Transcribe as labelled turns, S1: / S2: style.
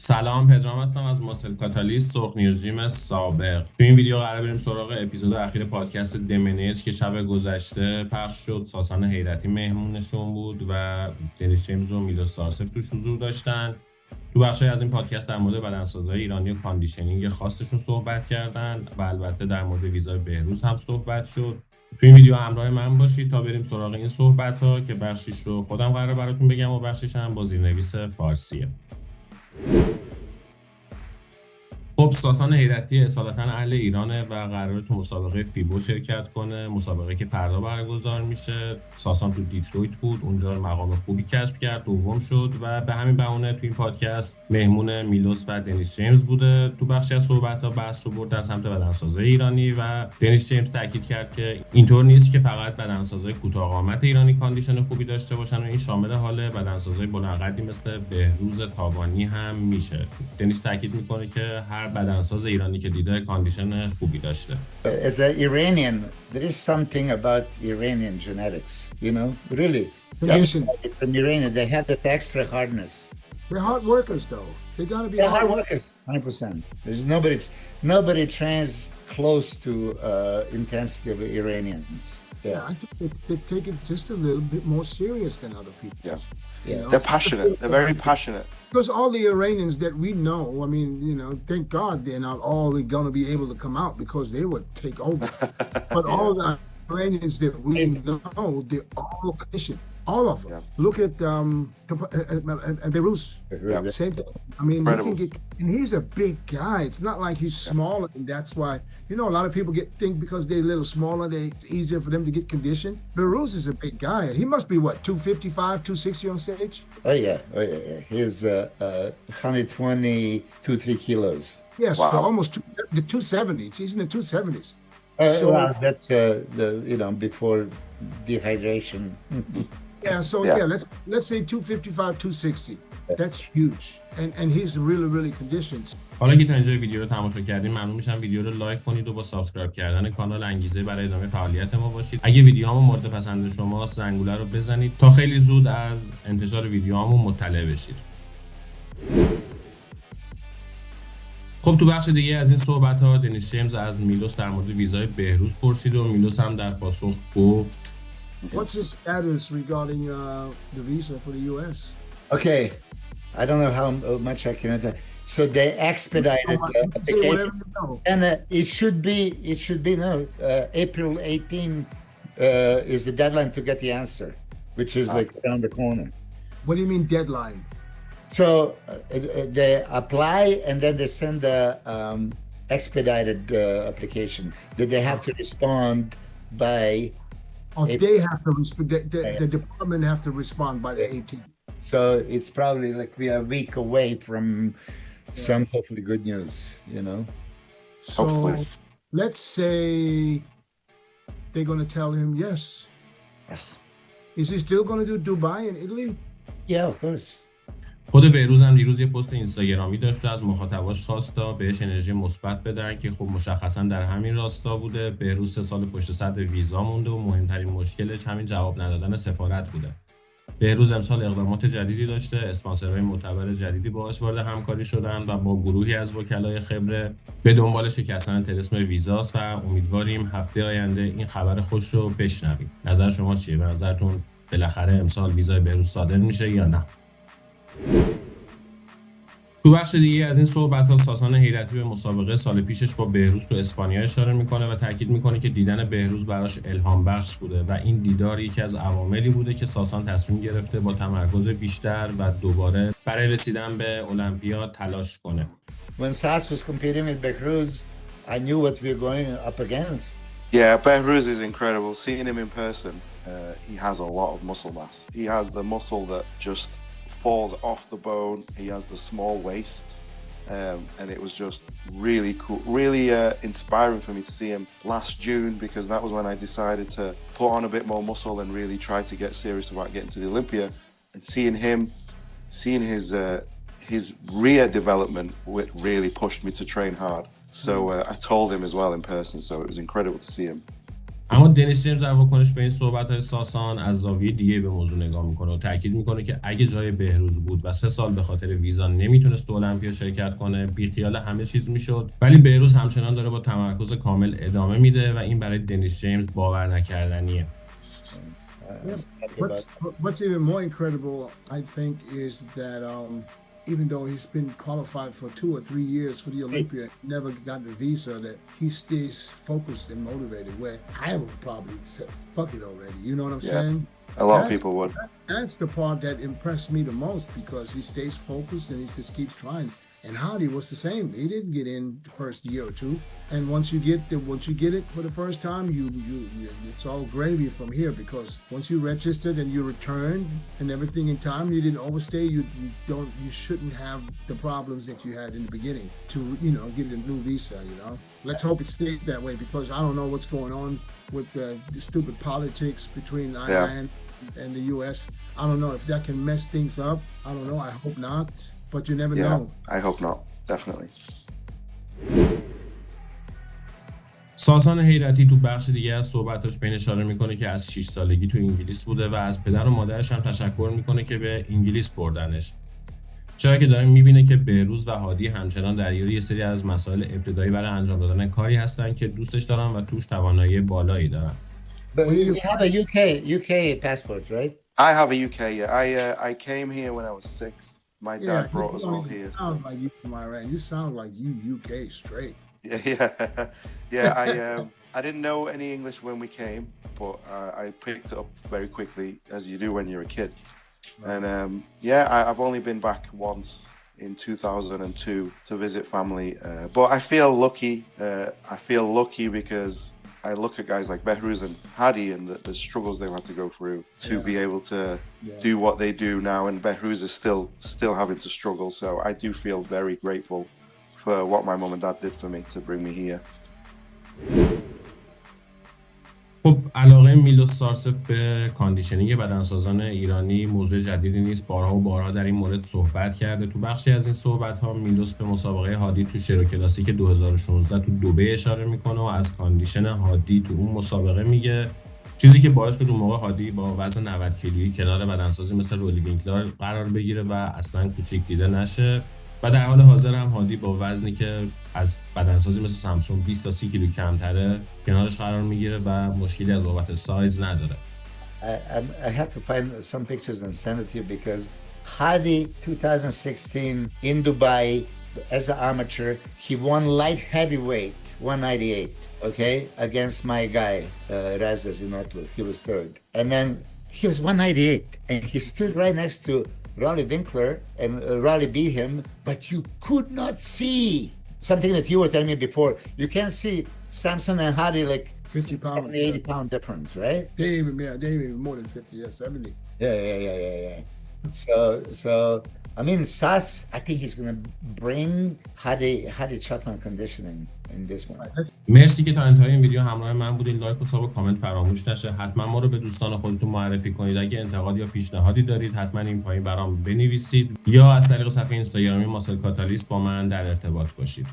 S1: سلام، پدرام هستم از ماسل کاتالیست سرخ نیوز جیمز سابق. تو این ویدیو قراره بریم سراغ اپیزود اخیر پادکست دمنیج که شب گذشته پخش شد. ساسان حیرتی مهمونشون بود و دنیس، جیمز و میلوس سارسف توش حضور داشتن. تو بخشی از این پادکست در مورد بدنسازان ایرانی و کاندیشنینگ خاصشون صحبت کردن و البته در مورد ویزای بهروز هم صحبت شد. تو این ویدیو همراه من باشید تا بریم سراغ این صحبت‌ها که بخشیش رو خودم قراره براتون بگم و بخشیش هم با زیرنویس فارسیه. خب ساسان حیرتی اصالتا اهل ایرانه و قراره تو مسابقه فیبو شرکت کنه، مسابقه که فردا برگزار میشه. ساسان تو دیترویت بود، اونجا مقام خوبی کسب کرد، دوم شد و به همین بهونه تو این پادکست مهمون میلوس و دنیس جیمز بوده. تو بخشی از صحبت‌ها بحث رو برد در سمت بدنسازان ایرانی و دنیس جیمز تاکید کرد که اینطور نیست که فقط بدنسازان کوتاه قامت ایرانی کاندیشن خوبی داشته باشن و این شامل حال بدنسازان بلندقدی مثل بهروز تابانی هم میشه. دنیس تاکید میکنه که هر بدنساز ایرانی که دیده کاندیشن خوبی داشته.
S2: As an Iranian, there is something about Iranian genetics, you know, really. From Iranian, they have that extra hardness.
S3: They're hard workers, though. They gotta be.
S2: They're hard workers, 100%. There's nobody trains close to intensity of Iranians.
S3: Yeah, I think they take it just a little bit more serious than other people.
S4: Yeah.
S2: Yeah.
S4: You know? They're passionate. They're very passionate.
S3: Because all the Iranians that we know, I mean, you know, thank God they're not all going to be able to come out because they would take over. But all the Iranians that we know, they're all Christian. All of them. Yeah. Look at Beruz.
S4: Yeah.
S3: Same thing. I mean, you can get, and he's a big guy. It's not like he's smaller, and that's why, you know, a lot of people think because they're a little smaller, it's easier for them to get conditioned. Beruz is a big guy. He must be what, 255, 260 on stage?
S2: Oh yeah. He's 120, 2-3 kilos.
S3: Yes,
S4: Wow.
S3: so almost the 270s. He's in the 270s.
S2: Well, that's before dehydration.
S3: Let's say 255, 260. That's huge. And he's really conditioned.
S1: حالا که تا اینجا ویدیو رو تماشا کردین ممنون میشم ویدیو رو لایک کنید و با سابسکرایب کردن کانال انگیزه برای ادامه فعالیت ما باشید. اگه ویدیوهامون مورد پسند شماست زنگوله رو بزنید تا خیلی زود از انتشار ویدیوهامون مطلع بشید. خب تو بخش دیگه از این صحبت‌ها دنیس جیمز از میلوس در مورد ویزای بهروز پرسید و میلوس هم در پاسخ گفت
S3: What's his status regarding the visa for the US?
S2: Okay, I don't know how much I can. So they expedited the application, and it should be April 18 is the deadline to get the answer, which is like around the corner.
S3: What do you mean deadline?
S2: So they apply and then they send the expedited application that they have to respond by.
S3: They have to respond. The department have to respond by the 18th.
S2: So it's probably like we are a week away from some hopefully good news, you know.
S3: So let's say they're going to tell him yes. Is he still going to do Dubai and Italy?
S2: Yeah, of course.
S1: خود بهروز هم دیروز یه پست اینستاگرامی داشت و از مخاطباش خواست تا بهش انرژی مثبت بدن که خب مشخصا در همین راستا بوده. بهروز 3 سال پشت سر ویزا مونده و مهمترین مشکلش همین جواب ندادن سفارت بوده. بهروز امسال اقدامات جدیدی داشته، اسپانسرهای معتبر جدیدی باهاش وارد همکاری شدن و با گروهی از وکلای خبره به دنبال شکستن طلسم ویزاست و امیدواریم هفته آینده این خبر خوش رو بشنویم. نظر شما چیه؟ به نظرتون بالاخره امسال ویزای بهروز صادر میشه یا نه؟ تو بخش دیگه از این صحبت‌ها ساسان حیرتی به مسابقه سال پیشش با بهروز تو اسپانیا اشاره میکنه و تاکید میکنه که دیدن بهروز براش الهام بخش بوده و این دیدار یکی از عواملی بوده که ساسان تصمیم گرفته با تمرکز بیشتر و دوباره برای رسیدن به المپیاد تلاش کنه.
S2: When Sas was competing with Behruz, I knew what we were going up against.
S4: Yeah, Behruz is incredible. Seeing him in person, he has a lot of muscle mass. He has the muscle that just falls off the bone. He has the small waist, and it was just really cool, really inspiring for me to see him last June, because that was when I decided to put on a bit more muscle and really try to get serious about getting to the Olympia. And seeing his rear development really pushed me to train hard. So I told him as well in person, so it was incredible to see him.
S1: اما دنیس جیمز در واکنش به این صحبت‌های ساسان از زاویه دیگه به موضوع نگاه میکنه و تاکید میکنه که اگه جای بهروز بود و 3 سال به خاطر ویزا نمیتونست المپیا شرکت کنه، بیخیال همه چیز میشد، ولی بهروز همچنان داره با تمرکز کامل ادامه میده و این برای دنیس جیمز باور نکردنیه.
S3: What's even more incredible, I think, is that even though he's been qualified for 2 or 3 years for the Olympia, never got the visa, that he stays focused and motivated, where I would probably say, fuck it already. You know what I'm saying?
S4: A lot of people would.
S3: That's the part that impressed me the most, because he stays focused and he just keeps trying. And Hadi was the same. He didn't get in the first year or two. And once you get it for the first time, you it's all gravy from here, because once you registered and you returned and everything in time, you didn't overstay. You shouldn't have the problems that you had in the beginning to get a new visa. Let's hope it stays that way, because I don't know what's going on with the stupid politics between Iran and the U.S. I don't know if that can mess things up. I don't know. I hope not. But you never know.
S4: I hope not. Definitely.
S1: ساسان حیرتی تو بخش دیگه از صحبتاش به این اشاره میکنه که از 6 سالگی تو انگلیس بوده و از پدر و مادرش هم تشکر میکنه که به انگلیس بردنش. چرا که داره میبینه که بهروز و هادی همچنان درگیر یه سری از مسائل ابتدایی برای انجام دادن کاری هستن که دوستش دارن و توش توانایی بالایی دارن.
S2: But you have a UK passport, right?
S4: I have a UK. I came here when I was 6. My dad brought us all here.
S3: You sound like you from Iran. You sound like you UK straight.
S4: Yeah. I didn't know any English when we came, but I picked it up very quickly, as you do when you're a kid. Right. And I've only been back once in 2002 to visit family. But I feel lucky. I feel lucky because I look at guys like Behrouz and Hadi and the struggles they've had to go through to be able to do what they do now, and Behrouz is still having to struggle. So I do feel very grateful for what my mum and dad did for me to bring me here.
S1: خب علاقه میلوس سارسف به کاندیشنینگ بدنسازان ایرانی موضوع جدیدی نیست. بارها و بارها در این مورد صحبت کرده. تو بخشی از این صحبت‌ها میلوس به مسابقه هادی تو شرو کلاسیک 2016 تو دبی اشاره میکنه و از کاندیشن هادی تو اون مسابقه میگه، چیزی که باعث شد اون موقع هادی با وزن 90 کیلویی کنار بدنسازی مثل رولی وینکلر قرار بگیره و اصلا کوچیک دیده نشه. و در حال حاضر هم هادی با وزنی که از بدنسازی مثل سامسون 20 تا 30 کیلو کمتره کنارش قرار میگیره و مشکلی از بابت سایز نداره.
S2: I have to find some pictures and send it to you, because Hadi 2016 in Dubai as an amateur, he won light heavyweight 198, okay, against my guy Razaz in Otlu. He was third, and then he was 198, and he stood right next to Rolly Winkler, and Rolly beat him, but you could not see something that you were telling me before. You can't see Samson and Hadi like
S3: 50 pounds,
S2: 70, 80 pound difference, right?
S3: They even more than 50, 70.
S2: Yeah. So I mean, Sas, I think he's going to bring Hadi Chapman conditioning in this one.
S1: مرسی که تا انتهای این ویدیو همراه من بودین. لایک و ساب و کامنت فراموش نشه. حتما ما رو به دوستان خودتون معرفی کنید. اگه انتقاد یا پیشنهادی دارید حتما این پایین برام بنویسید یا از طریق صفحه اینستاگرامی ماسل کاتالیست با من در ارتباط باشید.